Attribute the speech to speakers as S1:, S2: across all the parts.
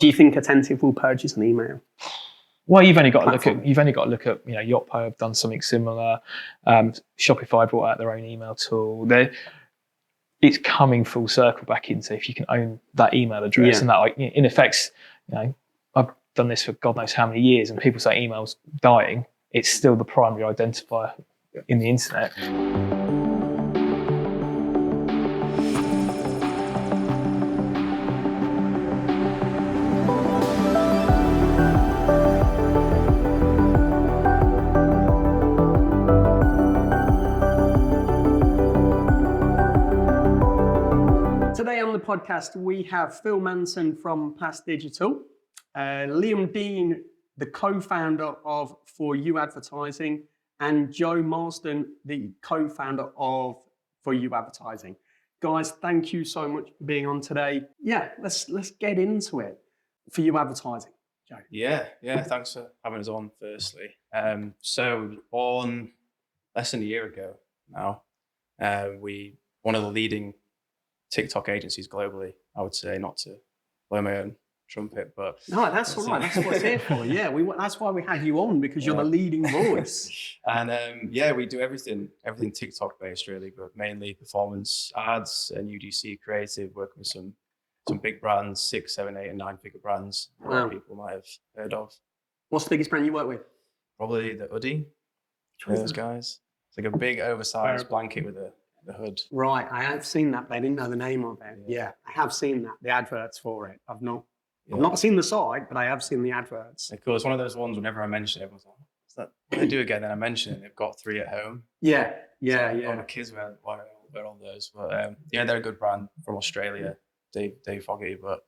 S1: Do you think Attentive will purchase an email?
S2: Well, you've only got to look at Yotpo have done something similar. Shopify brought out their own email tool. It's coming full circle back into if you can own that email address, and that, like, in effect, I've done this for God knows how many years, and people say email's dying. It's still the primary identifier in the internet.
S1: Today on the podcast, we have Phill Manson from Plus Digital, Liam Dean, the co-founder of For You Advertising, and Joe Marston, the co-founder of For You Advertising. Guys, thank you so much for being on today. Yeah, let's get into it. For You Advertising, Joe.
S3: Yeah, thanks for having us on, firstly. So we were born less than a year ago now. One of the leading TikTok agencies globally, I would say, not to blow my own trumpet, but
S1: no, that's all right. That's what it's here for. Yeah, that's why we had you on, because you're the leading voice.
S3: And we do everything TikTok based, really, but mainly performance ads and UGC creative, working with some big brands, 6, 7, 8, and 9-figure brands. Wow. People might have heard of.
S1: What's the biggest brand you work with?
S3: Probably the Hoodie. Those guys. It's like a big oversized blanket with the hood.
S1: Right, I have seen that, but I didn't know the name of it. Yeah, I have seen that, the adverts for it. I've not seen the site, but I have seen the adverts.
S3: Of course, one of those ones, whenever I mention it, everyone's like, what's that? When they do again, then I mention it, they've got 3 at home.
S1: Yeah.
S3: All the kids wear all those. But they're a good brand from Australia, Dave Fogarty, but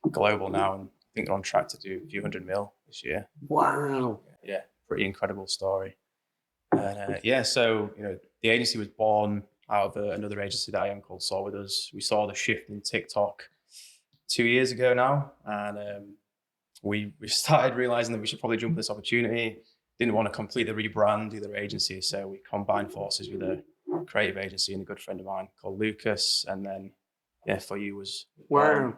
S3: global now, and I think they're on track to do a few $100 million this year.
S1: Wow.
S3: Yeah, pretty incredible story. And so the agency was born out of another agency that I am called Saw With Us. We saw the shift in TikTok 2 years ago now, and we started realizing that we should probably jump at this opportunity. Didn't want to completely rebrand either agency, so we combined forces with a creative agency and a good friend of mine called Lucas, and then For You was
S1: wow.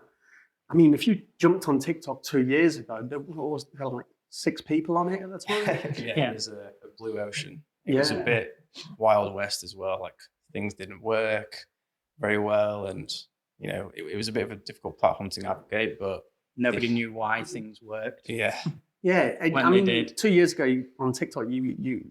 S1: I mean, if you jumped on TikTok 2 years ago, there was like 6 people on it at the time.
S3: It was a blue ocean. It was a bit Wild West as well. Like, things didn't work very well, and it was a bit of a difficult platform to navigate, but
S4: nobody knew why things worked.
S1: Yeah. I mean, 2 years ago on TikTok, you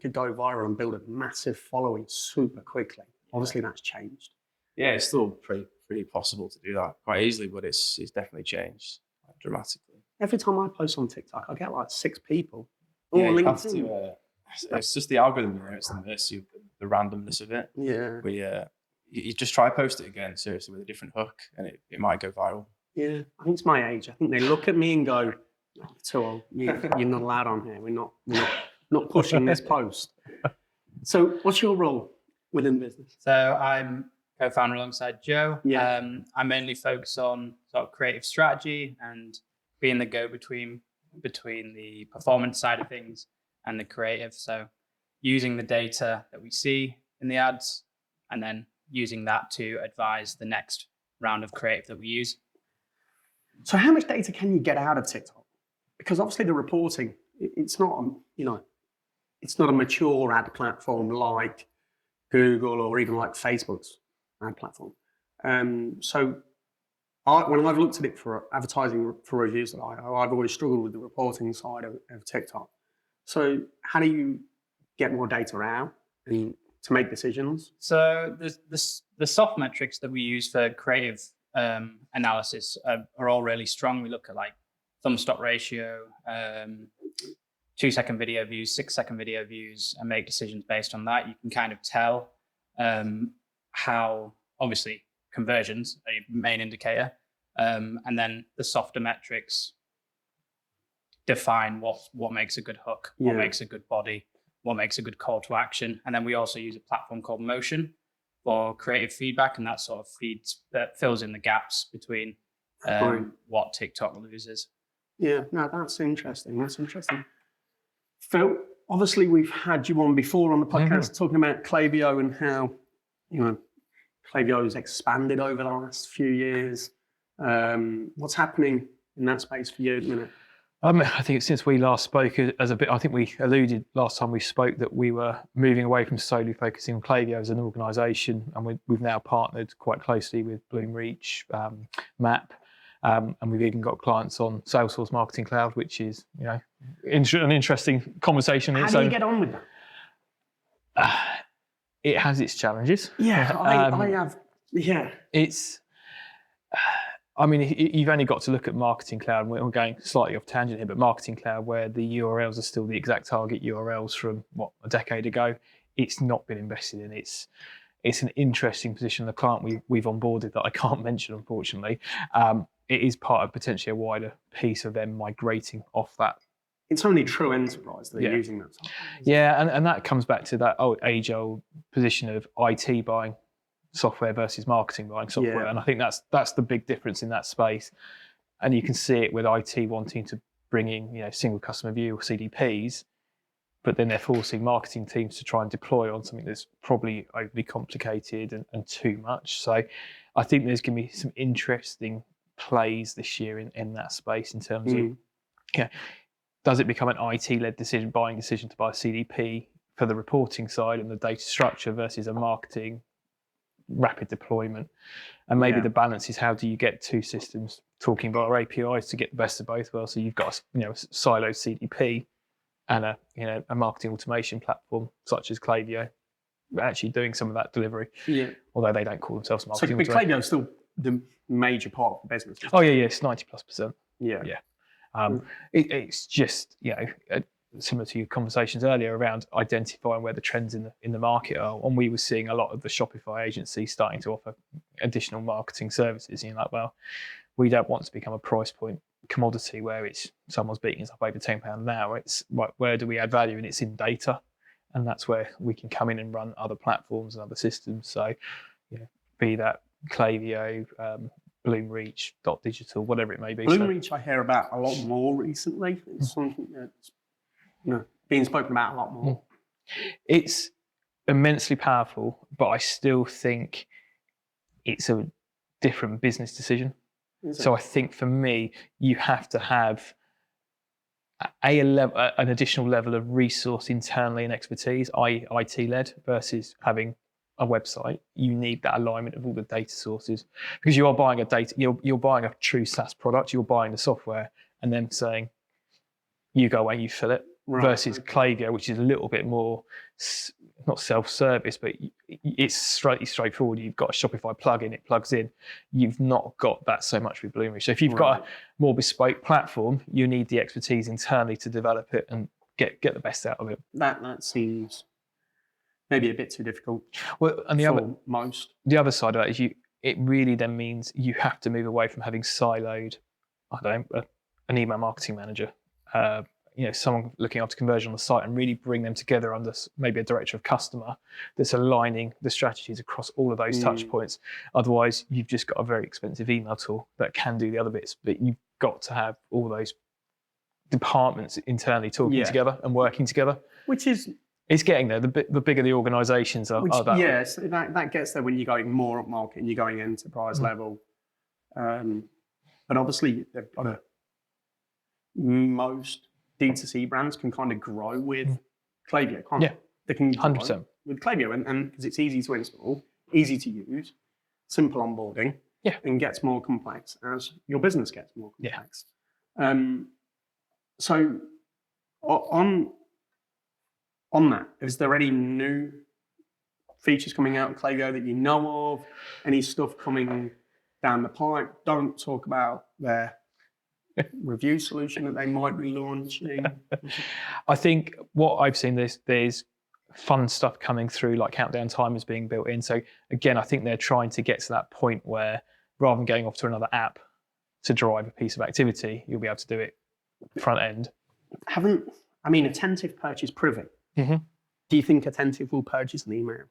S1: could go viral and build a massive following super quickly. Obviously, that's changed.
S3: Yeah, it's still pretty possible to do that quite easily, but it's definitely changed dramatically.
S1: Every time I post on TikTok, I get like 6 people.
S3: It's just the algorithm, it's the mercy of the randomness of it.
S1: Yeah.
S3: You just try post it again, seriously, with a different hook, and it might go viral.
S1: Yeah, I think it's my age. I think they look at me and go, "You're too old. You're not allowed on here. We're not pushing this post." So, what's your role within the business?
S4: So, I'm co-founder alongside Joe. Yeah. I mainly focus on sort of creative strategy and being the go-between between the performance side of things and the creative. So, using the data that we see in the ads, and then using that to advise the next round of creative that we use.
S1: So how much data can you get out of TikTok? Because obviously the reporting, it's not, it's not a mature ad platform like Google or even like Facebook's ad platform. So when I've looked at it for advertising for reviews that I've always struggled with the reporting side of TikTok. So how do you get more data out to make decisions?
S4: So the soft metrics that we use for creative analysis are all really strong. We look at like thumb stop ratio, 2-second video views, 6-second video views, and make decisions based on that. You can kind of tell how, obviously, conversions are your main indicator, and then the softer metrics define what makes a good hook, what makes a good body, what makes a good call to action. And then we also use a platform called Motion for creative feedback, and that sort of fills in the gaps between what TikTok loses.
S1: Yeah, no, that's interesting. Phill, obviously we've had you on before on the podcast talking about Klaviyo and how, Klaviyo has expanded over the last few years. What's happening in that space for you at the minute?
S2: I think since we last spoke, I think we alluded last time we spoke that we were moving away from solely focusing on Klaviyo as an organisation, and we've now partnered quite closely with Bloomreach, Map, and we've even got clients on Salesforce Marketing Cloud, which is an interesting conversation.
S1: How do you get on with that?
S2: It has its challenges.
S1: Yeah, I have. Yeah,
S2: it's. I mean, you've only got to look at Marketing Cloud, and we're going slightly off tangent here, but Marketing Cloud, where the URLs are still the exact target URLs from, a decade ago, it's not been invested in. It's an interesting position. The client we've onboarded that I can't mention, unfortunately, it is part of potentially a wider piece of them migrating off that.
S1: It's only true enterprise that are using that.
S2: Yeah, and that comes back to that age-old position of IT buying software versus marketing buying software.
S1: Yeah.
S2: And I think that's the big difference in that space. And you can see it with IT wanting to bring in, single customer view or CDPs, but then they're forcing marketing teams to try and deploy on something that's probably overly complicated and too much. So I think there's going to be some interesting plays this year in that space in terms of, does it become an IT-led buying decision to buy a CDP for the reporting side and the data structure versus a marketing rapid deployment? And maybe the balance is, how do you get two systems talking about our APIs to get the best of both worlds? So you've got a siloed CDP and a marketing automation platform such as Klaviyo actually doing some of that delivery. Yeah. Although they don't call themselves marketing.
S1: So Klaviyo is still the major part of the business.
S2: Oh yeah, it's 90+%.
S1: Yeah.
S2: It's just similar to your conversations earlier around identifying where the trends in the market are. And we were seeing a lot of the Shopify agencies starting to offer additional marketing services. Like, well, we don't want to become a price point commodity where it's someone's beating us up over £10 an hour. It's right, where do we add value? And it's in data. And that's where we can come in and run other platforms and other systems. So, be that Klaviyo, Bloomreach, Digital, whatever it may be.
S1: Bloomreach I hear about a lot more recently. It's something that's being spoken about a lot more.
S2: It's immensely powerful, but I still think it's a different business decision. So I think for me, you have to have an additional level of resource internally and expertise, i.e. IT-led, versus having a website. You need that alignment of all the data sources, because you are buying you're buying a true SaaS product. You're buying the software and then saying, you go away, you fill it. Right. Versus Klaviyo, which is a little bit more not self-service, but it's straightforward. You've got a Shopify plugin, it plugs in. You've not got that so much with Bloomreach. So if you've got a more bespoke platform, you need the expertise internally to develop it and get the best out of it.
S1: That seems maybe a bit too difficult.
S2: Well, and the other side of that is it really then means you have to move away from having siloed, an email marketing manager. Someone looking after conversion on the site, and really bring them together under maybe a director of customer that's aligning the strategies across all of those touch points. Otherwise, you've just got a very expensive email tool that can do the other bits, but you've got to have all those departments internally talking together and working together. It's getting there. The bigger the organisations are that.
S1: Yes, that gets there when you're going more up market and you're going enterprise level. But obviously, most D2C brands can kind of grow with Klaviyo, can't they? They can 100% with Klaviyo, and because it's easy to install, easy to use, simple onboarding, and gets more complex as your business gets more complex. So on that, is there any new features coming out of Klaviyo that you know of? Any stuff coming down the pipe? Don't talk about their review solution that they might be launching.
S2: I think what I've seen, there's fun stuff coming through, like countdown timers being built in. So again, I think they're trying to get to that point where rather than going off to another app to drive a piece of activity, you'll be able to do it front end.
S1: Attentive purchase Privy. Mm-hmm. Do you think Attentive will purchase an email?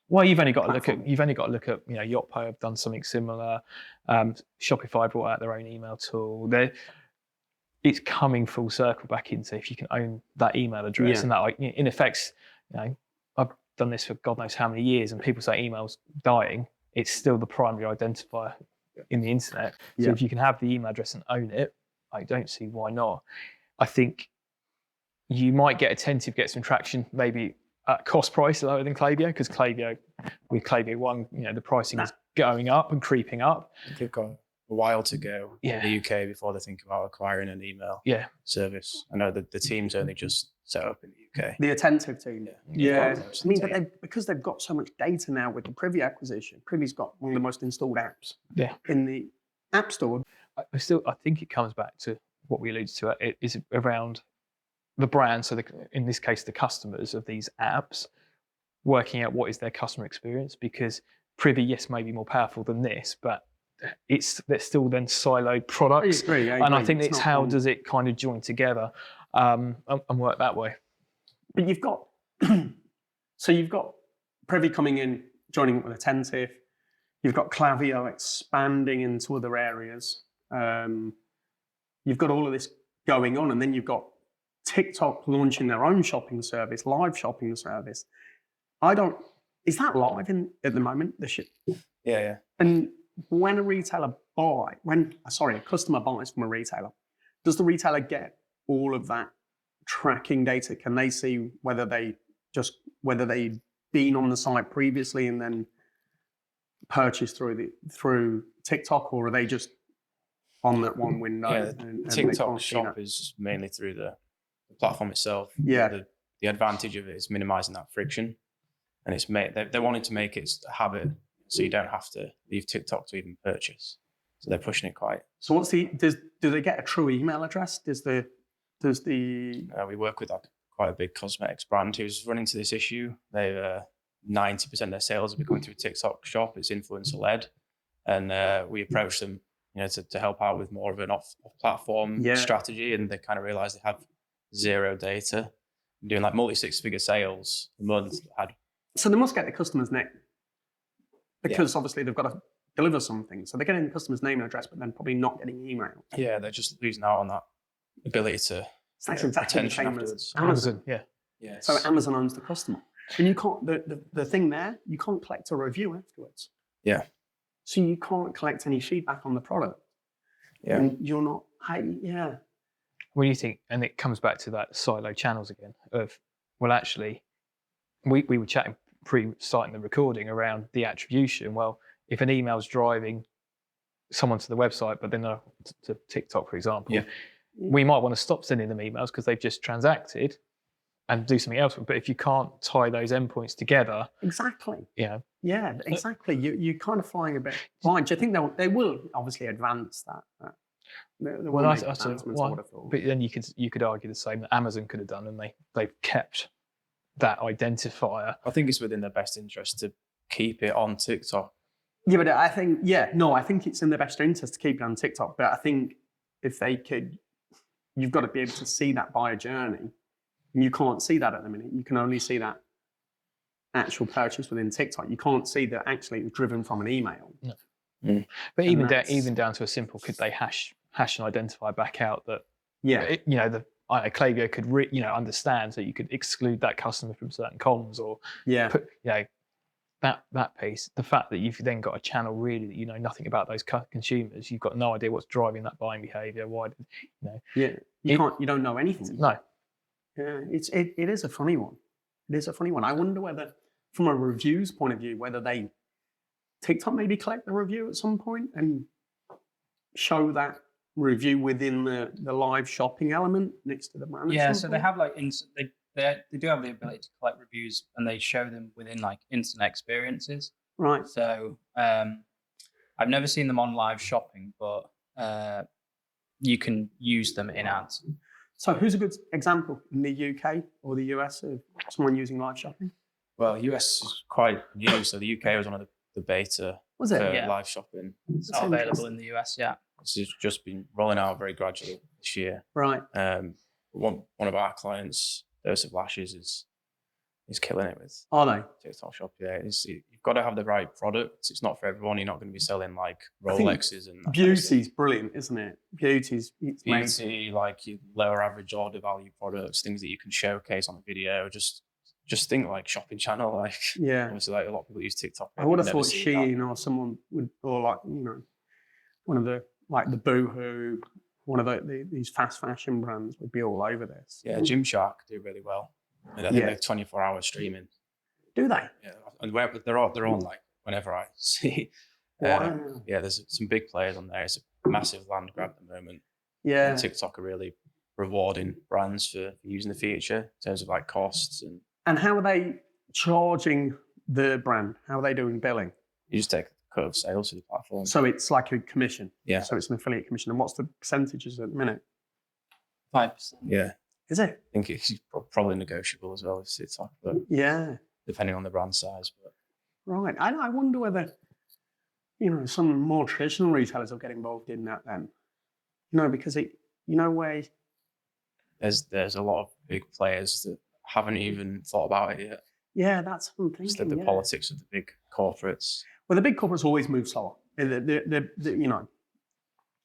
S2: Well, you've only got to look at Yotpo have done something similar. Shopify brought out their own email tool. It's coming full circle back into, if you can own that email address, and that, in effect, I've done this for God knows how many years, and people say email's dying. It's still the primary identifier in the internet. So if you can have the email address and own it, I don't see why not. I think you might get get some traction, maybe at cost price lower than Klaviyo, because with Klaviyo 1, the pricing is going up and creeping up.
S3: They've got a while to go in the UK before they think about acquiring an email service. I know that the team's only just set up in the UK.
S1: The Attentive team.
S3: Yeah.
S1: I mean, but because they've got so much data now with the Privy acquisition, Privy's got one of the most installed apps in the App Store.
S2: I think it comes back to what we alluded to. It is around the brand. So in this case, the customers of these apps, working out what is their customer experience, because Privy, yes, may be more powerful than this, but they're still then siloed products.
S1: I agree.
S2: I think it's how does it kind of join together and work that way.
S1: But you've got Privy coming in, joining up with Attentive. You've got Klaviyo expanding into other areas. You've got all of this going on, and then you've got TikTok launching their own shopping service, live shopping service. Is that live at the moment?
S3: Yeah.
S1: And when a customer buys from a retailer, does the retailer get all of that tracking data? Can they see whether they've been on the site previously and then purchased through TikTok, or are they just on that one window?
S3: Yeah, TikTok shop is mainly through the platform itself.
S1: Yeah.
S3: The advantage of it is minimizing that friction, and they're wanting to make it a habit, so you don't have to leave TikTok to even purchase. So they're pushing it quite.
S1: So do they get a true email address?
S3: We work with quite a big cosmetics brand who's run into this issue. They've 90% of their sales are going through TikTok shop. It's influencer led, and we approached them, to help out with more of an off-platform strategy, and they kind of realized they have zero data. Doing like multi-six-figure sales a month.
S1: So they must get the customer's name, because obviously they've got to deliver something. So they're getting the customer's name and address, but then probably not getting email.
S3: Yeah, they're just losing out on that ability to.
S1: So that's exactly the same
S3: as
S1: Amazon.
S3: Yeah.
S1: So Amazon owns the customer, and you can't. The thing there, you can't collect a review afterwards.
S3: Yeah.
S1: So you can't collect any feedback on the product.
S3: Yeah.
S1: And you're not.
S2: When you think, and it comes back to that silo channels again of, well, actually, we were chatting pre-starting the recording around the attribution. Well, if an email's driving someone to the website, but then to TikTok, for example, we might want to stop sending them emails because they've just transacted and do something else. But if you can't tie those endpoints together,
S1: exactly. Yeah, exactly. You're kind of flying a bit blind. Do you think they will obviously advance that?
S2: But then you could argue the same that Amazon could have done, and they've kept that identifier.
S3: I think it's within their best interest to keep it on TikTok.
S1: Yeah, but I think I think it's in their best interest to keep it on TikTok. But I think if they could, you've got to be able to see that buyer journey, and you can't see that at the minute. You can only see that actual purchase within TikTok. You can't see that actually it was driven from an email.
S2: No. Mm. But even down to a simple, could they hash and identify back out that Klaviyo could understand, so you could exclude that customer from certain columns, or put that piece. The fact that you've then got a channel really that you know nothing about those consumers, you've got no idea what's driving that buying behaviour. Why?
S1: You don't know anything.
S2: No.
S1: Yeah, it is a funny one. It is a funny one. I wonder whether, from a reviews point of view, whether TikTok maybe collect the review at some point and show that review within the live shopping element next to the brand.
S4: Yeah, so they have they do have the ability to collect reviews, and they show them within like instant experiences.
S1: Right.
S4: So I've never seen them on live shopping, but you can use them in ads.
S1: So who's a good example in the UK or the US of someone using live shopping?
S3: Well, US is quite new, so the UK was one of the beta live shopping.
S4: It's not available in the US yet.
S3: It's just been rolling out very gradually this year.
S1: Right.
S3: One of our clients, Dose of Lashes, is killing it with.
S1: Are they?
S3: TikTok shop. Yeah, you've got to have the right product. It's not for everyone. You're not going to be selling like Rolexes and.
S1: Beauty's brilliant, isn't it? Beauty,
S3: like your lower average order value products, things that you can showcase on a video. Just think like shopping channel. Like obviously, like a lot of people use TikTok.
S1: I would have thought Shein or someone would, or like one of the Boohoo, one of these fast fashion brands would be all over this.
S3: Yeah, Gymshark do really well. And I think they're 24-hour streaming.
S1: Do they?
S3: Yeah, and they're on like whenever I see.
S1: Wow.
S3: Yeah, there's some big players on there. It's a massive land grab at the moment.
S1: Yeah.
S3: And TikTok are really rewarding brands for using the feature in terms of like costs
S1: And how are they charging the brand? How are they doing billing?
S3: you just take a cut of sales to the platform.
S1: So it's like a commission.
S3: Yeah.
S1: So it's an affiliate commission. And what's the percentages at the minute?
S4: 5%.
S3: Yeah,
S1: Is it?
S3: I think it's probably negotiable as well with TikTok, but
S1: Yeah.
S3: depending on the brand size. But
S1: Right. I wonder whether, some more traditional retailers will get involved in that then. Because where.
S3: there's a lot of big players that haven't even thought about it yet.
S1: Yeah, that's what I'm thinking.
S3: It's the politics of the big corporates.
S1: Well, the big corporates always move slower. You're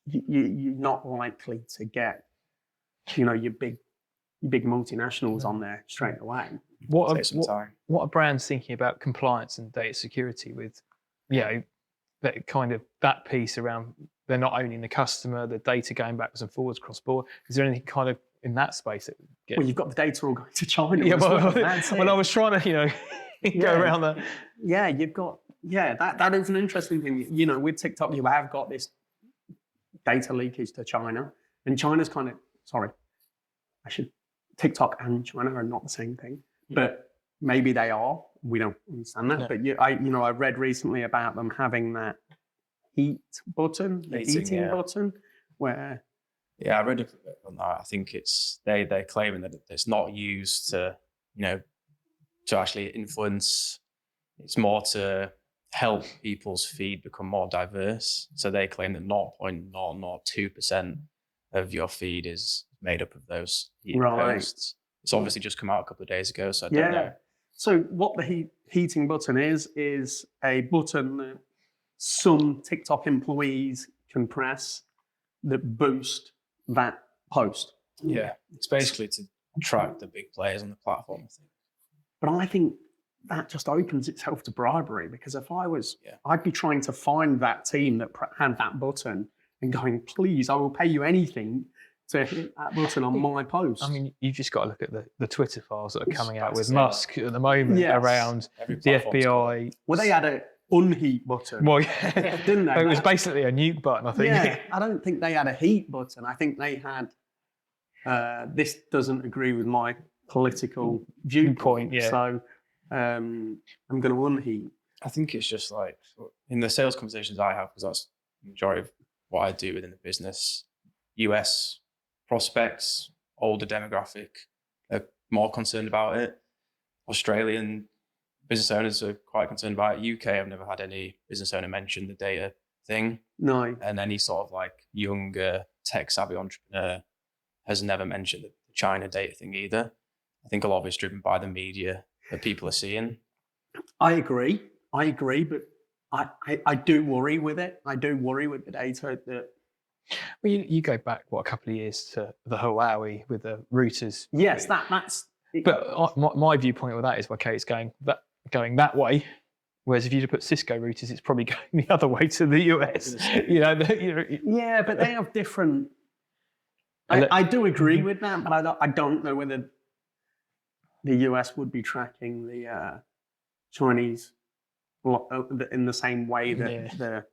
S1: not likely to get, your big multinationals on there straight away.
S3: Take some time.
S2: What are brands thinking about compliance and data security with, that kind of that piece around they're not owning the customer, the data going backwards and forwards cross board? Is there anything kind of in that space that gets...
S1: Well, you've got the data all going to China.
S2: Yeah,
S1: That's
S2: well, I was trying to, go around that.
S1: Yeah, you've got, that is an interesting thing. With TikTok, you have got this data leakage to China, and China's TikTok and China are not the same thing, but maybe they are. We don't understand that.
S2: No.
S1: But I read recently about them having that heat button, the heating button, where.
S3: Yeah, I read a bit on that. I think they're claiming that it's not used to actually influence. It's more to help people's feed become more diverse. So they claim that 0.002% of your feed is made up of those heated posts. It's obviously just come out a couple of days ago, so I don't know.
S1: So what the heating button is a button that some TikTok employees can press that boost that post.
S3: Yeah, it's basically to track the big players on the platform, I think.
S1: But I think that just opens itself to bribery, because if I was, I'd be trying to find that team that had that button and going, please, I will pay you anything to hit that button on my post.
S2: I mean, you've just got to look at the Twitter files that are coming out with Musk at the moment around the FBI.
S1: Well, they had a unheat button.
S2: Well, yeah.
S1: Didn't they?
S2: It was basically a nuke button, I think.
S1: Yeah, I don't think they had a heat button. I think they had, this doesn't agree with my political viewpoint.
S2: Yeah.
S1: So I'm going to unheat.
S3: I think it's just like, in the sales conversations I have, because that's the majority of what I do within the business, US prospects, older demographic, are more concerned about it. Australian business owners are quite concerned about it. UK, I've never had any business owner mention the data thing.
S1: No.
S3: And any sort of like younger tech-savvy entrepreneur has never mentioned the China data thing either. I think a lot of it's driven by the media that people are seeing.
S1: I agree, but I do worry with it. I do worry with the data that.
S2: Well, you go back, a couple of years to the Huawei with the routers.
S1: Yes, that's.
S2: But my viewpoint with that is, okay, it's going that way. Whereas if you put Cisco routers, it's probably going the other way to the US.
S1: Yeah, but they have different. I do agree with that, but I don't know whether the US would be tracking the Chinese in the same way that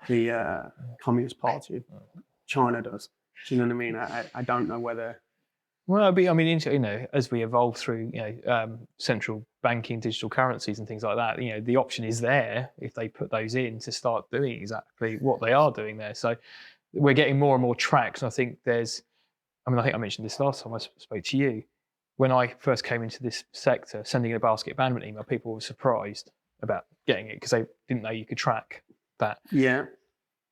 S1: the Communist Party of China does. Do you know what I mean? I don't know whether.
S2: Well, as we evolve through, central banking, digital currencies, and things like that, the option is there if they put those in to start doing exactly what they are doing there. So we're getting more and more tracks. And I think I think I mentioned this last time I spoke to you. When I first came into this sector, sending a basket abandonment email, people were surprised about getting it because they didn't know you could track that.
S1: Yeah.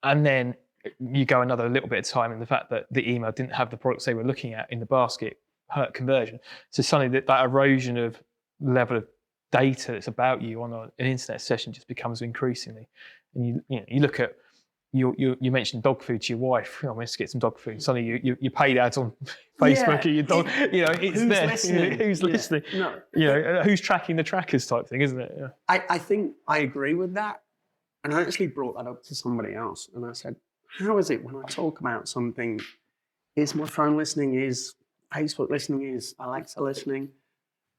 S2: And then you go another little bit of time, and the fact that the email didn't have the products they were looking at in the basket hurt conversion. So suddenly that erosion of level of data that's about you on an internet session just becomes increasingly. And you look at you mentioned dog food to your wife. I want to get some dog food. Suddenly you paid ads on Facebook and your dog. It's
S1: who's
S2: there.
S1: Listening?
S2: Who's listening?
S1: No.
S2: Who's tracking the trackers type thing, isn't it? Yeah.
S1: I think I agree with that, And I actually brought that up to somebody else, and I said, how is it when I talk about something, is my phone listening, is Facebook listening, is Alexa listening?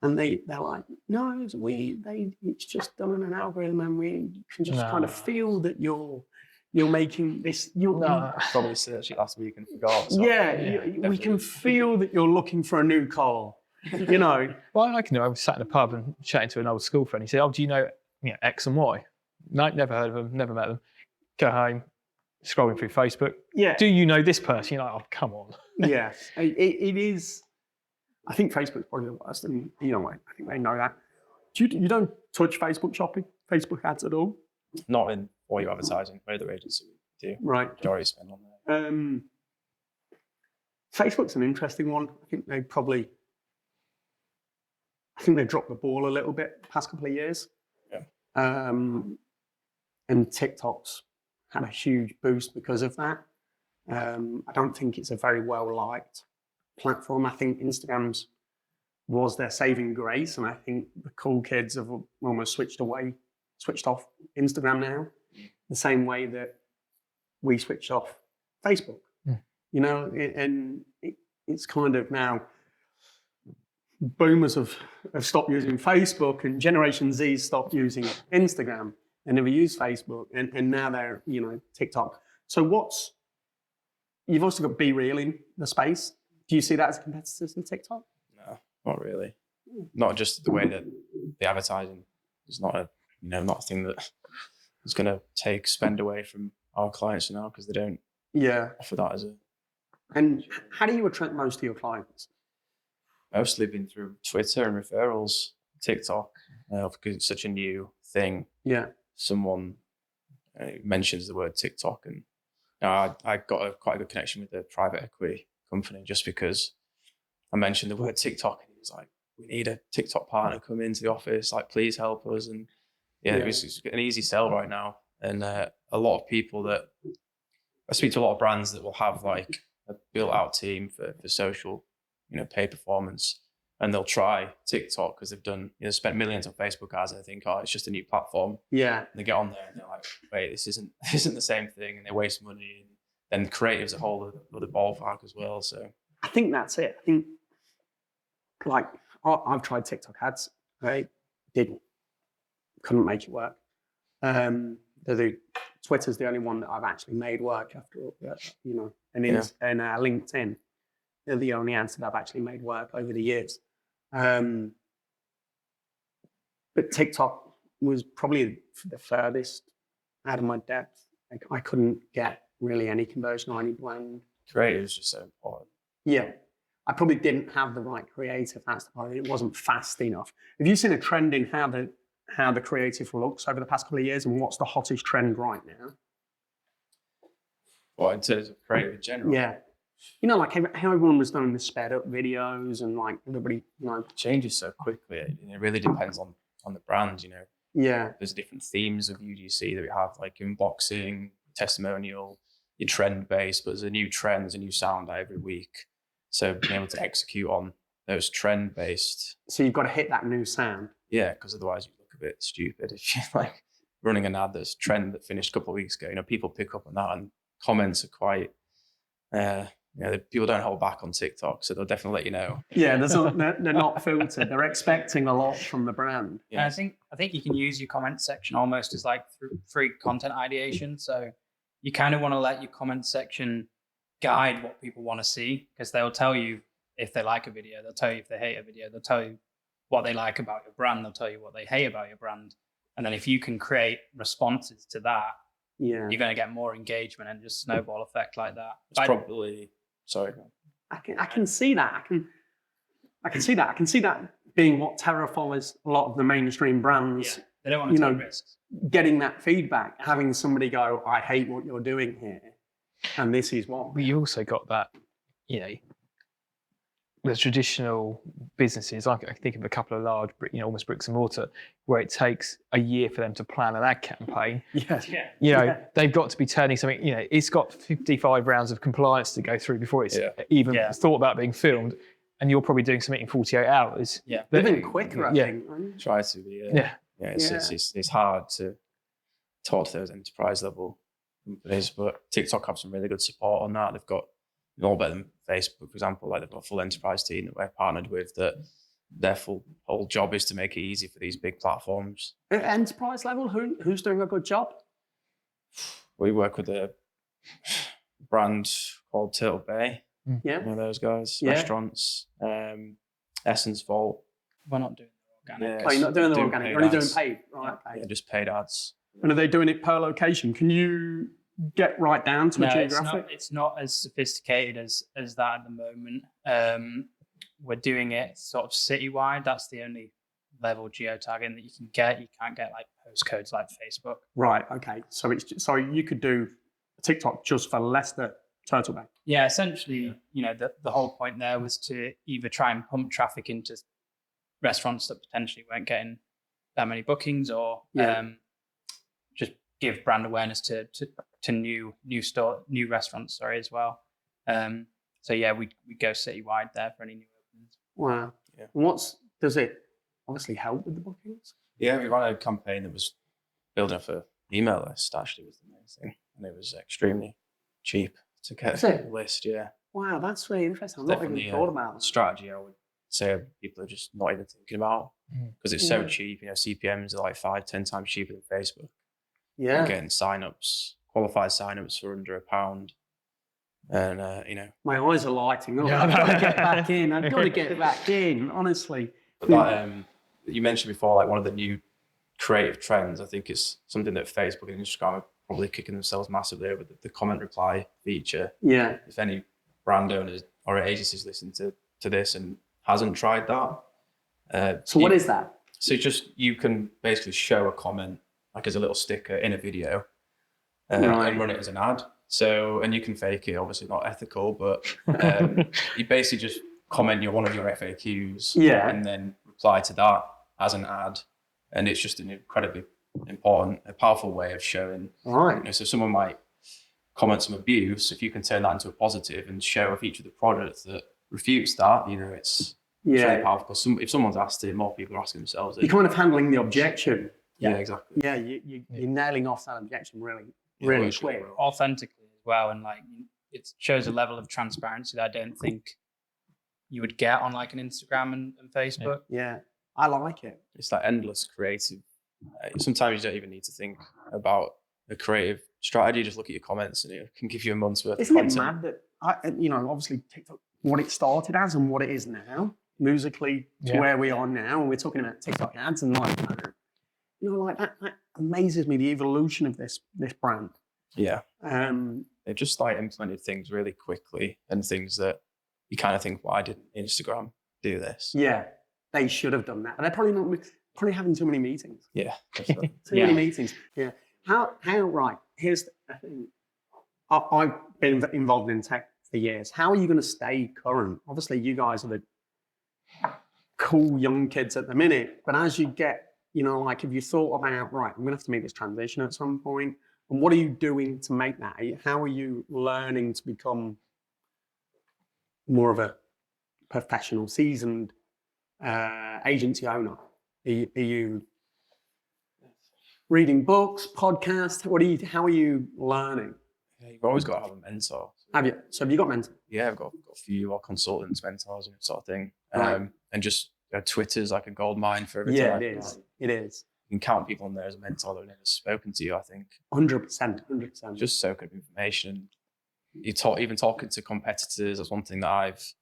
S1: And they're like, no, it's just done an algorithm, and we can just kind of feel that you're making this.
S3: Probably searched it last week and forgot. So
S1: we can feel that you're looking for a new car. You know.
S2: Well, I was sat in a pub and chatting to an old school friend. He said, "Oh, do you know X and Y?" No, never heard of them, never met them. Go home, scrolling through Facebook.
S1: Yeah.
S2: Do you know this person? You're like, oh, come on.
S1: Yeah, it is. I think Facebook's probably the worst, and I think they know that. You don't touch Facebook shopping, Facebook ads at all?
S3: Not in all your advertising. My other agency do.
S1: Right.
S3: Majority spend on there.
S1: Facebook's an interesting one. I think they dropped the ball a little bit the past couple of years.
S3: Yeah.
S1: And TikTok's had a huge boost because of that. I don't think it's a very well-liked platform. I think Instagram's was their saving grace, and I think the cool kids have almost switched off Instagram now, the same way that we switched off Facebook. And it's kind of now boomers have stopped using Facebook, and Generation Z stopped using Instagram and never used Facebook, and now they're TikTok. So you've also got Be Real in the space. Do you see that as a competitor to TikTok?
S3: No, not really. Not just the way that the advertising is not a thing that is going to take spend away from our clients now, because they don't offer that as a.
S1: And how do you attract most of your clients?
S3: Mostly been through Twitter and referrals, TikTok, because it's such a new thing.
S1: Yeah.
S3: Someone mentions the word TikTok, and I got quite a good connection with the private equity company just because I mentioned the word TikTok, and he was like, "We need a TikTok partner come into the office. Like, please help us." And it's an easy sell right now. And a lot of people that I speak to, a lot of brands that will have like a built-out team for social, paid performance, and they'll try TikTok because they've done, spent millions on Facebook ads, and they think, oh, it's just a new platform.
S1: Yeah.
S3: And they get on there and they're like, wait, this isn't the same thing, and they waste money. And then creative's a whole other ballpark as well. So
S1: I think that's it. I think I've tried TikTok ads. I couldn't make it work. Twitter's the only one that I've actually made work after all, and LinkedIn. They're the only ads that I've actually made work over the years. But TikTok was probably the furthest out of my depth. I couldn't get really any conversion or any blend.
S3: Creative is just so important.
S1: Yeah. I probably didn't have the right creative. That's the part. It wasn't fast enough. Have you seen a trend in how the creative looks over the past couple of years, and what's the hottest trend right now?
S3: Well, in terms of creative in general?
S1: Yeah. Like how everyone was doing the sped up videos, and like everybody,
S3: It changes so quickly. It really depends on the brand,
S1: Yeah.
S3: There's different themes of UGC that we have, like unboxing, testimonial, your trend based, but there's a new trend, there's a new sound every week. So being able to execute on those trend based.
S1: So you've got to hit that new sound.
S3: Yeah, because otherwise you look a bit stupid if you're like running an ad that's trend that finished a couple of weeks ago. People pick up on that, and comments are quite. People don't hold back on TikTok, so they'll definitely let you know.
S1: Yeah, they're not filtered. They're expecting a lot from the brand.
S4: Yeah, I think you can use your comment section almost as like free content ideation. So you kind of want to let your comment section guide what people want to see, because they'll tell you if they like a video, they'll tell you if they hate a video, they'll tell you what they like about your brand, they'll tell you what they hate about your brand. And then if you can create responses to that, you're going to get more engagement and just snowball effect like that.
S3: It's probably, sorry.
S1: I can see that. I can see that. I can see that being what terrifies a lot of the mainstream brands.
S4: Yeah. They don't want to take risks.
S1: Getting that feedback, having somebody go, I hate what you're doing here, and this is what.
S2: But you also got that, the traditional businesses, I think of a couple of large, almost bricks and mortar, where it takes a year for them to plan an ad campaign.
S1: Yes.
S2: They've got to be turning something, it's got 55 rounds of compliance to go through before it's even thought about being filmed. And you're probably doing something in 48 hours.
S1: Yeah. Even quicker, I think.
S3: Try to be. It's hard to talk to those enterprise level companies. But TikTok have some really good support on that. They've got all better than Facebook, for example. Like they've got a full enterprise team that we're partnered with that their whole job is to make it easy for these big platforms.
S1: At enterprise level, who's doing a good job?
S3: We work with a brand called Turtle Bay.
S1: Yeah.
S3: You know those guys,
S1: Yeah.
S3: restaurants, Essence Vault.
S4: We're not doing the organic.
S3: Yeah.
S1: Oh, you're not doing the
S3: Doing
S1: organic,
S3: paid
S1: you're only doing
S3: ads.
S1: paid. Right, okay.
S3: Yeah, just paid ads.
S1: And are they doing it per location? Can you get right down to a geographic?
S4: It's not as sophisticated as that at the moment. We're doing it sort of citywide. That's the only level geotagging that you can get. You can't get like postcodes like Facebook.
S1: Right, okay. So you could do TikTok just for Leicester, Turtle Bay.
S4: Yeah, essentially, the whole point there was to either try and pump traffic into restaurants that potentially weren't getting that many bookings, or just give brand awareness to new restaurants, as well. So yeah, we go citywide there for any new openings.
S1: Wow.
S3: Yeah.
S1: And does it obviously help with the bookings?
S3: Yeah, we ran a campaign that was building up an email list, actually, was the main thing. And it was extremely cheap to get a list, yeah.
S1: Wow, that's really interesting. I've not even
S3: Definitely
S1: thought about that.
S3: strategy I would say people are just not even thinking about, because it's so cheap. CPMs are like 5-10 times cheaper than Facebook.
S1: Yeah.
S3: Getting qualified signups for under £1. And
S1: my eyes are lighting up.
S2: Yeah,
S1: I've got to get back in. I've got to get back in, honestly.
S3: but that, you mentioned before, like one of the new creative trends, I think it's something that Facebook and Instagram are probably kicking themselves massively over, the comment reply feature.
S1: Yeah.
S3: If any brand owners or agencies listen to this and hasn't tried that.
S1: So what is that?
S3: So you can basically show a comment like as a little sticker in a video and run it as an ad. So, and you can fake it, obviously not ethical, but you basically just comment one of your FAQs and then reply to that as an ad. And it's just an incredibly a powerful way of showing.
S1: Right.
S3: So someone might comment some abuse. If you can turn that into a positive and show a feature of the product that refutes that, it's really powerful. Because if someone's asked it, more people are asking themselves it.
S1: You're kind of handling the objection.
S3: Yeah, exactly.
S1: Yeah, you're nailing off that objection really quick.
S4: Authentically as well, and it shows a level of transparency that I don't think you would get on like an Instagram and Facebook.
S1: Yeah, I like it.
S3: It's that endless creative. Sometimes you don't even need to think about a creative strategy. Just look at your comments, and it can give you a month's worth.
S1: Isn't
S3: of
S1: it
S3: content.
S1: mad that obviously TikTok, what it started as and what it is now, musically to where we are now, and we're talking about TikTok ads and like that. That amazes me, the evolution of this brand.
S3: Yeah.
S1: Um,
S3: They've just implemented things really quickly, and things that you kind of think, why didn't Instagram do this?
S1: Yeah, they should have done that. And they're probably having too many meetings.
S3: Yeah. Definitely.
S1: Too many meetings. Yeah. How right? Here's the thing. I've been involved in tech for years. How are you going to stay current? Obviously, you guys are the cool young kids at the minute, but as you get, have you thought about, right, I'm going to have to make this transition at some point? And what are you doing to make that? How are you learning to become more of a professional, seasoned agency owner? Are you reading books, podcasts? How are you learning?
S3: Yeah, you've always got to have a mentor.
S1: Have you? So have you got mentors?
S3: Yeah, I've got a few consultants, mentors, and that sort of thing.
S1: Right.
S3: And just Twitter's like a gold mine for everything.
S1: Yeah, it is. It is.
S3: You can count people on there as a mentor that have never spoken to you, I think.
S1: 100%.
S3: Just so good information. Even talking to competitors, that's one thing that I've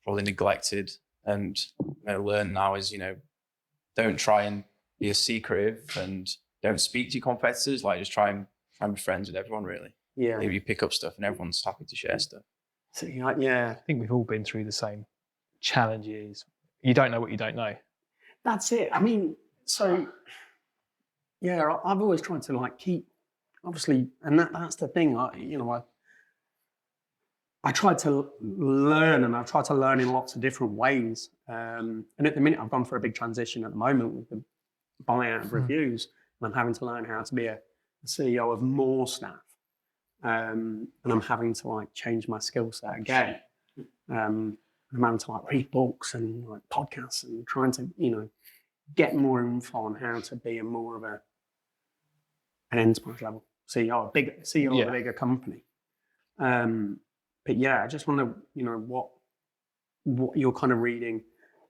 S3: probably neglected and learned now is, don't try and be a secretive and don't speak to your competitors. Just try and be friends with everyone, really.
S1: Yeah.
S3: Maybe you pick up stuff and everyone's happy to share stuff.
S1: So, yeah.
S2: I think we've all been through the same challenges. You don't know what you don't know.
S1: That's it. I mean, so, yeah, I've always tried to keep, obviously, and that's the thing. I tried to learn, and I've tried to learn in lots of different ways. And at the minute, I've gone for a big transition at the moment with the buyout of reviews, and I'm having to learn how to be a CEO of more staff. And I'm having to change my skill set again. I'm having to read books and podcasts and trying to, get more info on how to be more of an enterprise level CEO, a big CEO of a bigger company. But yeah, I just want to, you know, what you're kind of reading,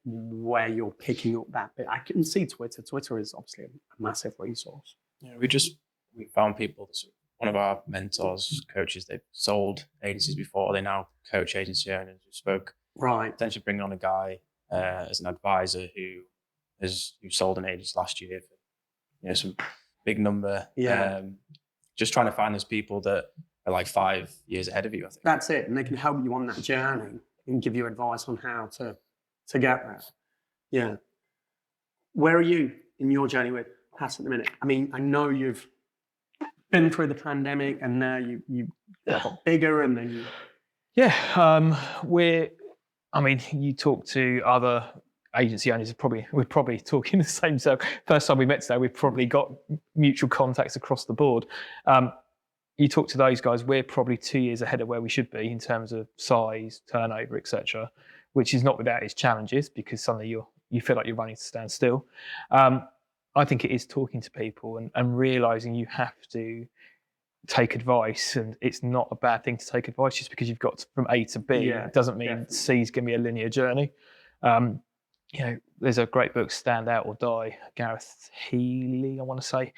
S1: where you're picking up that bit. I can see Twitter. Twitter is obviously a massive resource.
S3: Yeah, we found people. One of our mentors, coaches, they've sold agencies before. They now coach agency owners. We spoke potentially bringing on a guy as an advisor who sold an agency last year for, you know, some big number. Just trying to find those people that are like 5 years ahead of you, I think.
S1: That's it. And they can help you on that journey and give you advice on how to get there. Yeah. Where are you in your journey with Pass at the minute? I mean, I know you've been through the pandemic and now you got bigger and then you...
S2: Yeah. You talk to other agency owners, we're probably talking the same. So first time we met today, we've probably got mutual contacts across the board. You talk to those guys, we're probably 2 years ahead of where we should be in terms of size, turnover, etc., which is not without its challenges, because suddenly you feel like you're running to stand still. I think it is talking to people and realizing you have to take advice, and it's not a bad thing to take advice. Just because you've got from A to B, it doesn't mean C is going to be a linear journey. You know, there's a great book, Stand Out or Die, Gareth Healy, I want to say.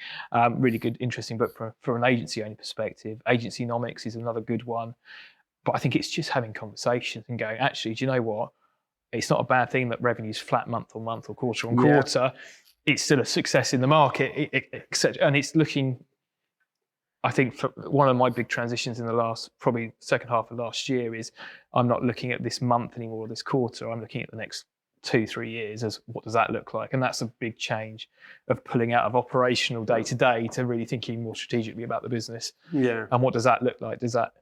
S2: Really good, interesting book from an agency owner perspective. Agencynomics is another good one. But I think it's just having conversations and going, actually, do you know what? It's not a bad thing that revenue's flat month on month or quarter on quarter. It's still a success in the market, etc. And it's looking, I think, for one of my big transitions in the last, probably second half of last year, is I'm not looking at this month anymore or this quarter. I'm looking at the next 2-3 years as what does that look like? And that's a big change of pulling out of operational day to day to really thinking more strategically about the business.
S1: Yeah.
S2: And what does that look like? Does that,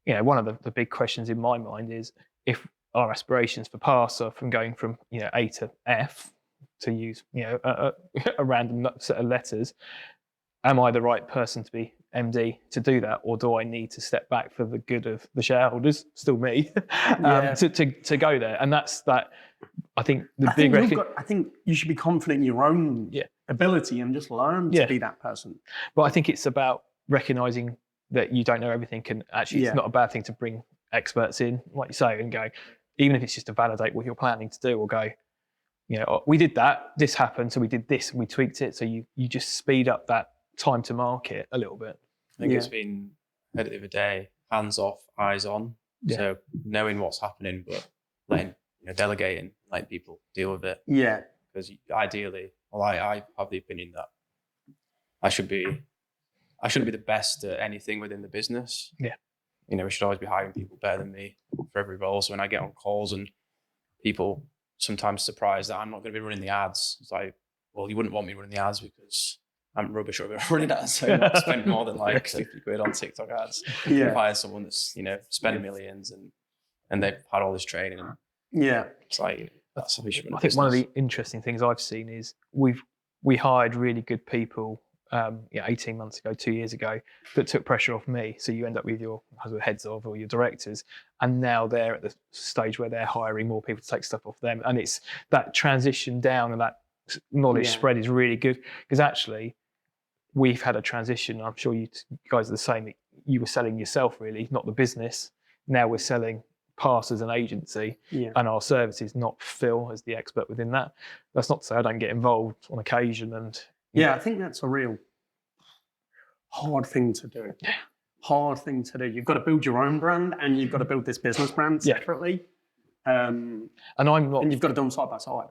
S2: you know, one of the big questions in my mind is, if our aspirations for Pass are from going from, you know, A to F, to use, you know, a random set of letters, am I the right person to be MD to do that, or do I need to step back for the good of the shareholders, still me, to go there? And that's that. I think I think you should be confident in your own ability and just learn to be that person. But I think it's about recognizing that you don't know everything, and actually it's not a bad thing to bring experts in, like you say, and go, even if it's just to validate what you're planning to do, or go, you know, we did that, this happened, so we did this and we tweaked it. So you just speed up that time to market a little bit.
S3: I think it's been, I heard it the other day, hands off, eyes on. So knowing what's happening, but letting, you know, delegating, letting people deal with it.
S1: Yeah.
S3: Because ideally, well, I have the opinion that I shouldn't be the best at anything within the business.
S2: Yeah.
S3: You know, we should always be hiring people better than me for every role. So when I get on calls and people sometimes surprised that I'm not going to be running the ads, it's like, well, you wouldn't want me running the ads because I'm rubbish at running ads. So I'm not spend more than like 50 quid on TikTok ads.
S1: Yeah.
S3: Hire someone that's, you know, spending millions and they've had all this training. And it's like, that's how we should run a
S2: I think
S3: business.
S2: one of the interesting things I've seen is we hired really good people 18 months ago, 2 years ago, that took pressure off me. So you end up with your heads of or your directors, and now they're at the stage where they're hiring more people to take stuff off them. And it's that transition down and that knowledge spread is really good, because actually we've had a transition. I'm sure you guys are the same. You were selling yourself, really, not the business. Now we're selling Pass as an agency and our services, not Phill as the expert within that. That's not to say I don't get involved on occasion. And
S1: I think that's a real hard thing to do. Hard thing to do. You've got to build your own brand and you've got to build this business brand separately. And I'm not. And you've got to do them side by side.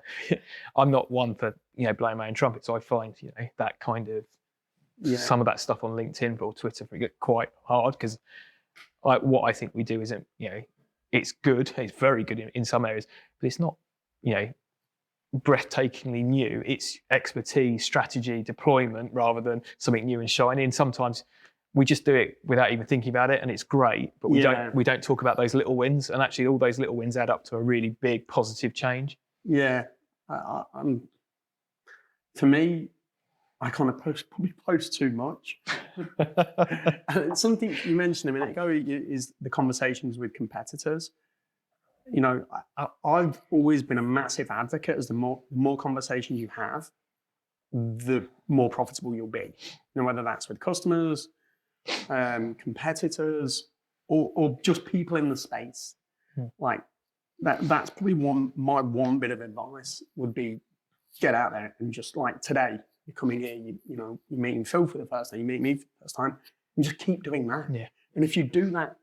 S2: I'm not one for blowing my own trumpet. So I find that kind of some of that stuff on LinkedIn or Twitter quite hard, because what I think we do isn't it's good. It's very good in some areas, but it's not breathtakingly new. It's expertise, strategy, deployment, rather than something new and shiny. And sometimes we just do it without even thinking about it, and it's great, but we don't talk about those little wins. And actually, all those little wins add up to a really big positive change. Yeah,
S1: for me, I kind of probably post too much. And something you mentioned a minute ago is the conversations with competitors. I've always been a massive advocate as the more conversations you have, the more profitable you'll be. Whether that's with customers, competitors, or just people in the space. Like that's probably my one bit of advice would be get out there and just like today, you're coming here, you're meeting Phill for the first time, you meet me for the first time, and just keep doing that.
S2: Yeah.
S1: And if you do that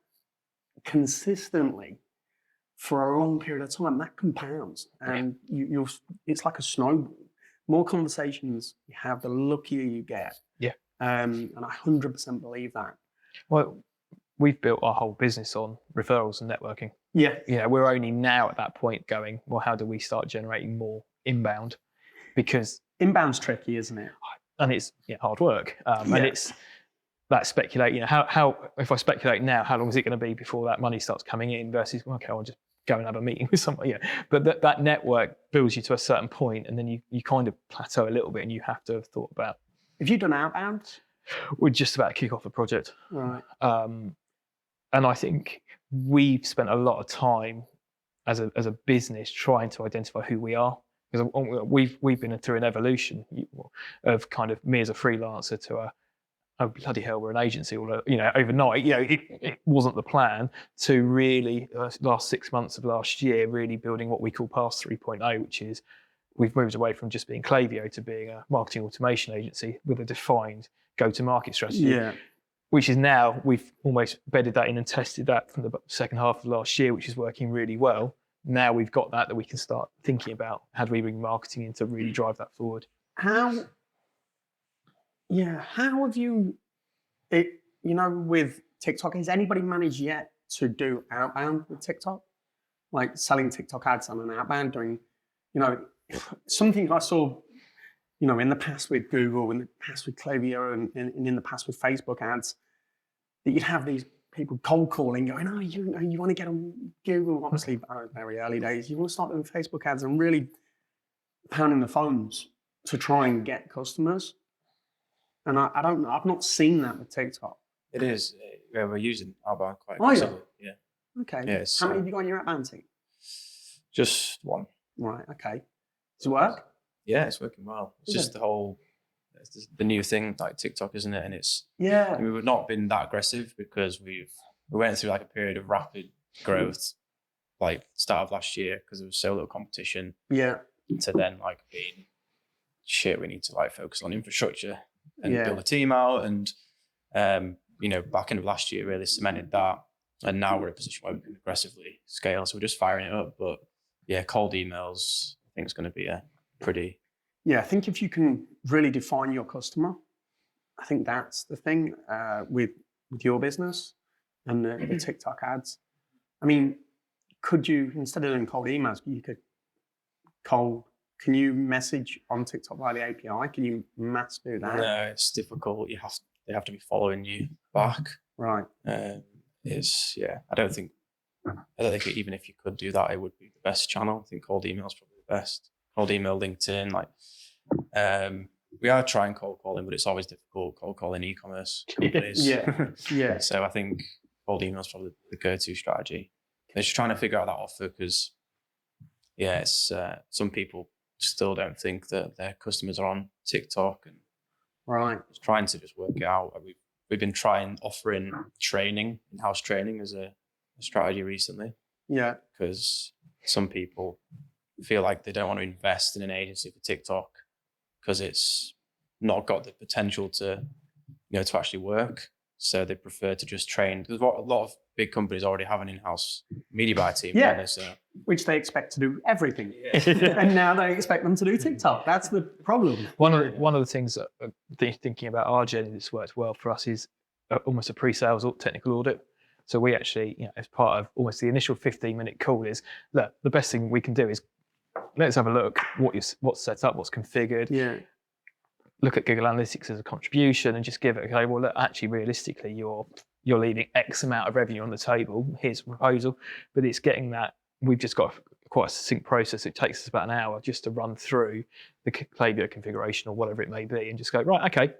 S1: consistently for a long period of time, that compounds, and it's like a snowball. More conversations you have, the luckier you get.
S2: Yeah.
S1: And I 100% believe that.
S2: Well, we've built our whole business on referrals and networking.
S1: Yeah.
S2: Yeah, we're only now at that point going, well, how do we start generating more inbound? Because
S1: inbound's tricky, isn't it?
S2: And it's hard work. And it's that speculate, how if I speculate now, how long is it going to be before that money starts coming in versus, okay, I'll just go and have a meeting with somebody. Yeah. But that network builds you to a certain point, and then you kind of plateau a little bit, and you have to have thought about.
S1: Have you done outbound?
S2: We're just about to kick off a project.
S1: Right.
S2: And I think we've spent a lot of time as a business trying to identify who we are, because we've been through an evolution of kind of me as a freelancer to oh bloody hell, we're an agency, or overnight. It wasn't the plan to really last 6 months of last year really building what we call Pass 3.0, which is we've moved away from just being Klaviyo to being a marketing automation agency with a defined go-to-market strategy.
S1: Yeah.
S2: Which is now we've almost bedded that in and tested that from the second half of last year, which is working really well. Now we've got that we can start thinking about how do we bring marketing in to really drive that forward. How
S1: have you, with TikTok, has anybody managed yet to do outbound with TikTok? Like selling TikTok ads on an outbound, doing, something I saw, in the past with Google, in the past with Klaviyo, and in the past with Facebook ads, that you'd have these people cold calling, going, oh, you want to get on Google? Obviously, very early days. You want to start doing Facebook ads and really pounding the phones to try and get customers. And I don't know. I've not seen that with TikTok.
S3: It is. We're using outbound quite aggressively. Yeah.
S1: Okay.
S3: Yeah,
S1: How many have you got in your outbound team?
S3: Just one.
S1: Right. Okay. Does it work?
S3: Yeah, it's working well. It's just the new thing, like TikTok, isn't it? And it's we've not been that aggressive because we went through like a period of rapid growth, like start of last year, because there was so little competition.
S1: Yeah.
S3: To then like being shit, we need to like focus on infrastructure and build a team out, and back end of last year really cemented that, and now we're in a position where we can aggressively scale. So we're just firing it up, but cold emails I think is going to be a pretty.
S1: Yeah, I think if you can really define your customer, I think that's the thing with your business and the TikTok ads. I mean, could you, instead of doing cold emails, can you message on TikTok via the API? Can you mass do that?
S3: No, it's difficult. They have to be following you back.
S1: Right.
S3: I don't think even if you could do that, it would be the best channel. I think cold email is probably the best. Cold email, LinkedIn, we are trying cold calling, but it's always difficult cold calling e-commerce companies.
S1: Yeah.
S3: So I think cold email is probably the go-to strategy. They're just trying to figure out that offer because, it's some people still don't think that their customers are on TikTok, and trying to just work it out. We've been offering training, in-house training as a strategy recently.
S1: Yeah.
S3: Because some people feel like they don't want to invest in an agency for TikTok because it's not got the potential to actually work. So they prefer to just train. Because a lot of big companies already have an in-house media buy team.
S1: Which they expect to do everything. And now they expect them to do TikTok. That's the problem.
S2: One of the things that thinking about our journey that's worked well for us is almost a pre-sales technical audit. So we actually, as part of almost the initial 15-minute call is, look, the best thing we can do is let's have a look what's set up, what's configured.
S1: Yeah.
S2: Look at Google Analytics as a contribution and just give it, okay, well, look, actually, realistically, you're leaving X amount of revenue on the table. Here's a proposal. But it's getting that, we've just got quite a succinct process. It takes us about an hour just to run through the Klaviyo configuration or whatever it may be and just go, right, okay,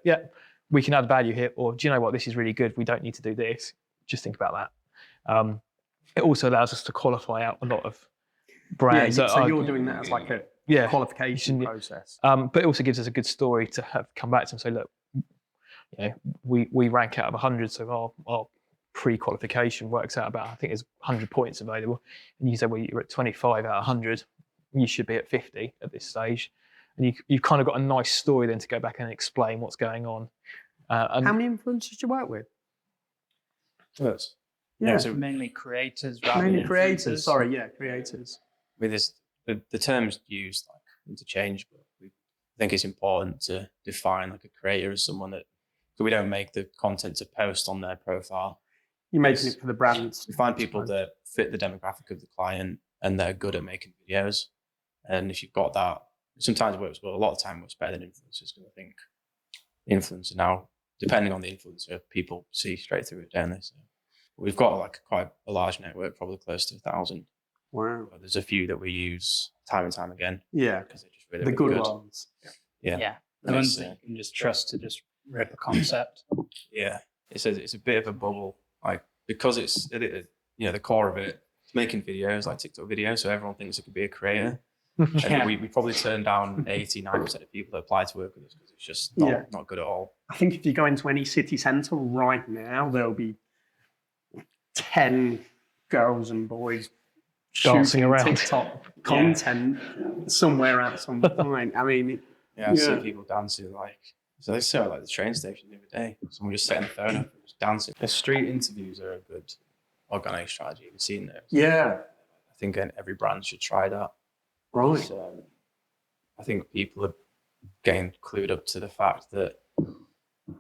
S2: we can add value here. Or do you know what, this is really good. We don't need to do this. Just think about that. It also allows us to qualify out a lot of brands.
S1: So you're doing that as like qualification process.
S2: But it also gives us a good story to have come back to and say, look, we rank out of 100, so our pre-qualification works out about, I think there's 100 points available, and you say, well, you're at 25 out of 100, you should be at 50 at this stage, and you've kind of got a nice story then to go back and explain what's going on. And
S1: how many influencers did you work with?
S3: Yes.
S1: Yeah,
S3: so
S4: Mainly creators rather
S1: mainly
S4: than
S1: creators.
S4: influencers.
S1: Sorry, creators.
S3: with this, the terms used like interchangeable. I think it's important to define like a creator as someone that, so we don't make the content to post on their profile.
S1: You're making it for the brands.
S3: We find people that fit the demographic of the client and they're good at making videos. And if you've got that, sometimes it works well. A lot of the time it works better than influencers, because I think influencer now, depending on the influencer, people see straight through it, don't they? So we've got like quite a large network, probably close to 1,000.
S1: Wow.
S3: But there's a few that we use time and time again.
S1: Yeah,
S3: Because they're just really,
S1: the
S3: really
S1: good ones.
S3: Yeah.
S4: The ones that you can just trust to just rip a concept.
S3: Yeah. It's a bit of a bubble, like, because it's the core of it. It's making videos, like TikTok videos, so everyone thinks it could be a creator. And we probably turn down 80-90% of people that apply to work with us because it's just not good at all.
S1: I think if you go into any city centre right now, there'll be 10 girls and boys
S2: dancing
S1: shooting
S2: around
S1: TikTok content somewhere at some point. I mean,
S3: I see people dancing like they saw like the train station the other day. Someone just setting the phone up and just dancing. The street interviews are a good organic strategy. You've seen those.
S1: yeah,
S3: I think every brand should try that.
S1: right.
S3: So I think people are getting clued up to the fact that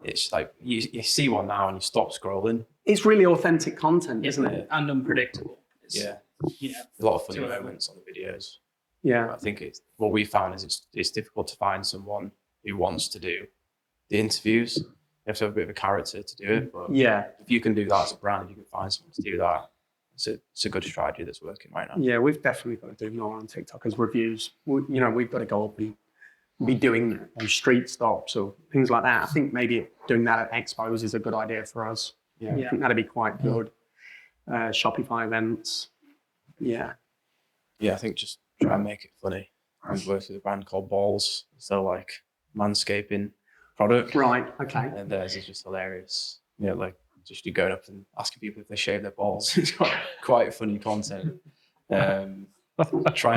S3: it's like you see one now and you stop scrolling.
S1: It's really authentic content, isn't it?
S4: And unpredictable. It's,
S3: Yeah.
S4: Yeah.
S3: A lot of funny moments on the videos.
S1: Yeah.
S3: I think what we found is it's difficult to find someone who wants to do the interviews. You have to have a bit of a character to do it. But
S1: Yeah.
S3: if you can do that as a brand, you can find someone to do that. It's a good strategy that's working right now.
S1: Yeah, we've definitely got to do more on TikTok as reviews. We've got to go up and be doing those street stops or things like that. I think maybe doing that at expos is a good idea for us.
S3: Yeah.
S1: I think that'd be quite good. Shopify events. Yeah.
S3: Yeah, I think just try and make it funny. I worked with a brand called Balls. So like manscaping product.
S1: Right. Okay.
S3: And theirs is just hilarious. Like just you going up and asking people if they shave their balls. It's quite funny content. Trying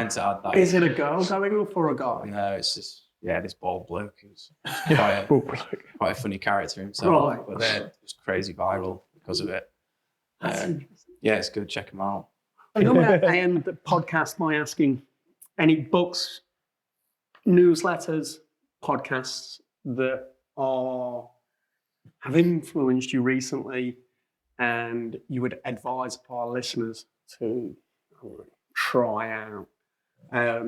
S3: to add that.
S1: Is it a girl going up or a guy?
S3: No, it's just this bald bloke who's quite a funny character himself.
S1: Right.
S3: But they're just crazy viral because of it. It's good. Check them out.
S1: I end the podcast by asking any books, newsletters, podcasts that have influenced you recently and you would advise our listeners to try out. I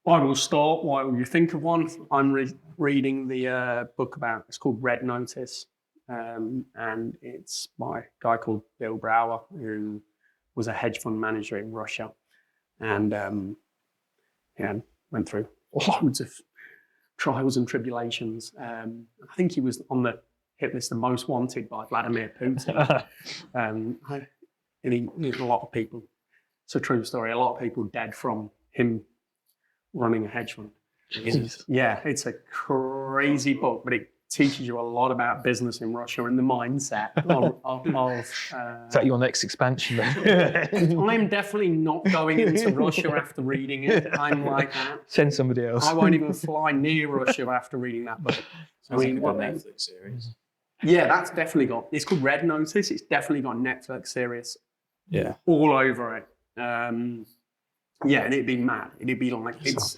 S1: will start while you think of one. I'm reading the book it's called Red Notice, and it's by a guy called Bill Brower, who was a hedge fund manager in Russia, and went through loads of trials and tribulations. I think he was on the hit list of most wanted by Vladimir Putin. And a lot of people, it's a true story, a lot of people dead from him running a hedge fund.
S3: Jesus.
S1: Yeah, it's a crazy book, but it teaches you a lot about business in Russia and the mindset of
S2: is that your next expansion then?
S1: I'm definitely not going into Russia after reading it. I'm like that.
S2: Send somebody else.
S1: I won't even fly near Russia after reading that book.
S3: Sounds like a good Netflix series.
S1: Yeah, that's definitely it's called Red Notice. It's definitely got a Netflix series all over it. And it'd be mad. It'd be like, it's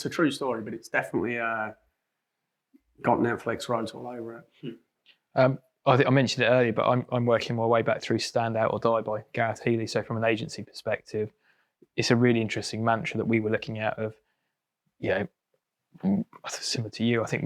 S1: a true story, but it's definitely got Netflix rights all over it.
S2: I think I mentioned it earlier, but I'm working my way back through Stand Out or Die by Gareth Healy. So from an agency perspective, it's a really interesting mantra that we were looking at of, similar to you. I think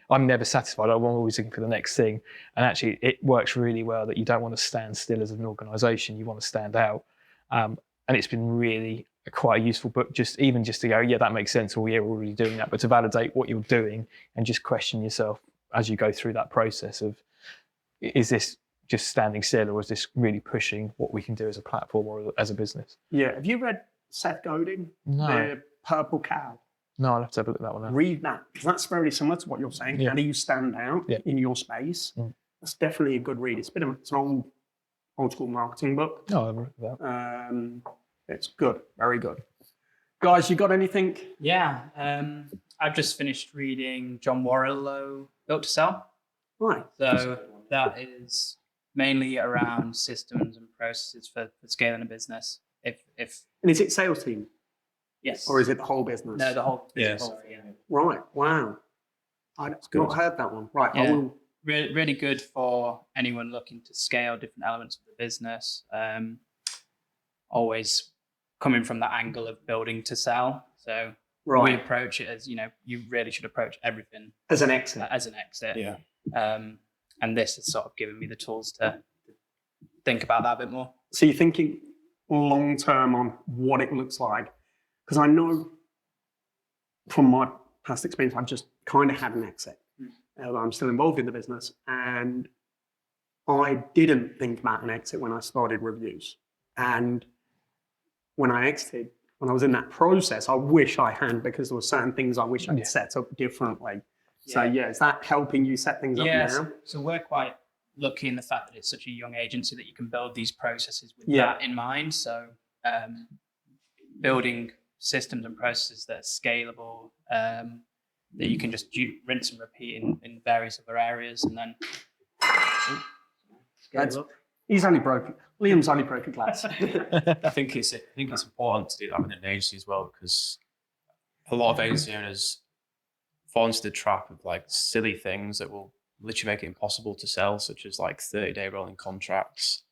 S2: I'm never satisfied. I'm always looking for the next thing. And actually it works really well that you don't want to stand still as an organization. You want to stand out. And it's been really quite a useful book, just to go, that makes sense, or we're already doing that, but to validate what you're doing and just question yourself as you go through that process of, is this just standing still, or is this really pushing what we can do as a platform or as a business?
S1: Yeah. Have you read Seth Godin,
S2: No.
S1: The Purple Cow.
S2: No, I'll have to have a look at that one now.
S1: Read that, because that's very similar to what you're saying.
S2: Yeah.
S1: How do you stand out
S2: Yeah.
S1: in your space? That's definitely a good read. It's an old school marketing book.
S2: No, I'll have a look at that.
S1: It's good, very good. Guys, you got anything?
S4: Yeah, I've just finished reading John Warrillow, Built to Sell.
S1: Right.
S4: So that is mainly around systems and processes for scaling a business. If
S1: And is it sales team
S4: yes,
S1: or is it the whole business?
S4: no, the whole
S3: Yes.
S4: yeah.
S1: Right. Wow. I've not heard that one. Right. I
S4: Yeah.
S1: will.
S4: Really good for anyone looking to scale different elements of the business. Always coming from that angle of building to sell. So we
S1: Right.
S4: approach it as, you really should approach everything
S1: As an exit.
S4: as an exit.
S3: Yeah.
S4: And this has sort of given me the tools to think about that a bit more.
S1: So you're thinking long term on what it looks like? Because I know from my past experience, I've just kind of had an exit. I'm still involved in the business, and I didn't think about an exit when I started reviews. And when I exited, when I was in that process, I wish I had, because there were certain things I wish I'd set up differently. So is that helping you set things up now?
S4: So we're quite lucky in the fact that it's such a young agency that you can build these processes with
S1: Yeah.
S4: that in mind. So building systems and processes that are scalable, that you can just rinse and repeat in various other areas, and then
S1: Liam's only broken glass.
S3: I think it's important to do that within an agency as well, because a lot of agency owners fall into the trap of like silly things that will literally make it impossible to sell, such as like 30-day rolling contracts,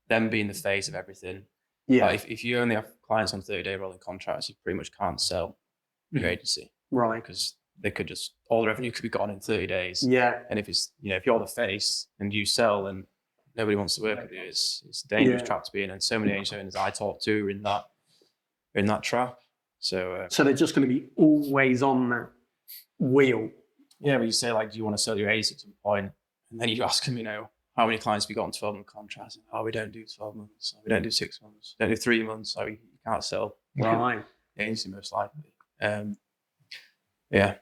S3: them being the face of everything.
S1: Yeah.
S3: Like if you only have clients on 30-day rolling contracts, you pretty much can't sell your agency,
S1: Right.
S3: because they could just, all the revenue could be gone in 30 days.
S1: Yeah.
S3: And if it's, if you're the face and you sell, then nobody wants to work with you. It's a dangerous trap to be in. And so many agency owners I talk to are in that trap. So
S1: they're just going to be always on that wheel.
S3: yeah, but you say like, do you want to sell your agency at some point? And then you ask them, how many clients have you got on 12-month contracts? Oh, we don't do 12 months. We don't do 6 months. We don't do 3 months. So you can't sell
S1: Right.
S3: the agency most likely. Yeah.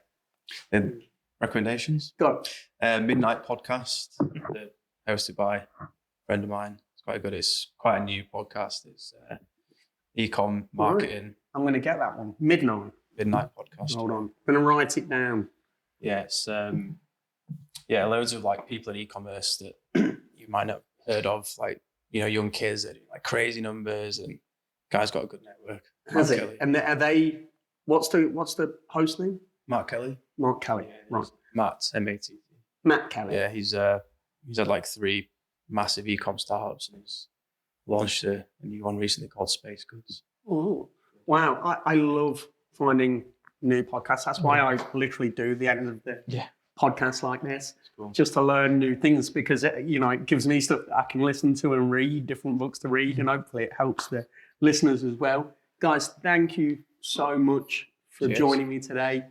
S3: Then recommendations.
S1: Go.
S3: Midnight podcast, hosted by a friend of mine. It's quite good. It's quite a new podcast. It's e-com marketing.
S1: I'm going to get that one. Midnight
S3: podcast.
S1: Hold on. I'm going to write it down.
S3: Yeah, it's loads of like people in e-commerce that you might not have heard of, like young kids that do like crazy numbers, and guy's got a good network.
S1: Has it? And are they? What's the host name?
S3: Mark Kelly.
S1: Mark Kelly.
S3: Yeah,
S1: Right.
S3: Matt M-A-T.
S1: Matt Kelly.
S3: Yeah, he's had like 3 massive e-com startups, and he's launched a new one recently called Space Goods.
S1: Oh, wow. I love finding new podcasts. That's why I literally do the end of the podcast like this,
S3: Cool.
S1: just to learn new things, because it gives me stuff that I can listen to and read, different books to read, and hopefully it helps the listeners as well. Guys, thank you so much for joining me today.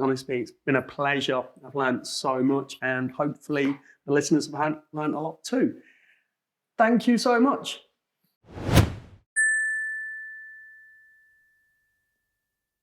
S1: Honestly, it's been a pleasure. I've learned so much, and hopefully the listeners have learned a lot too. Thank you so much.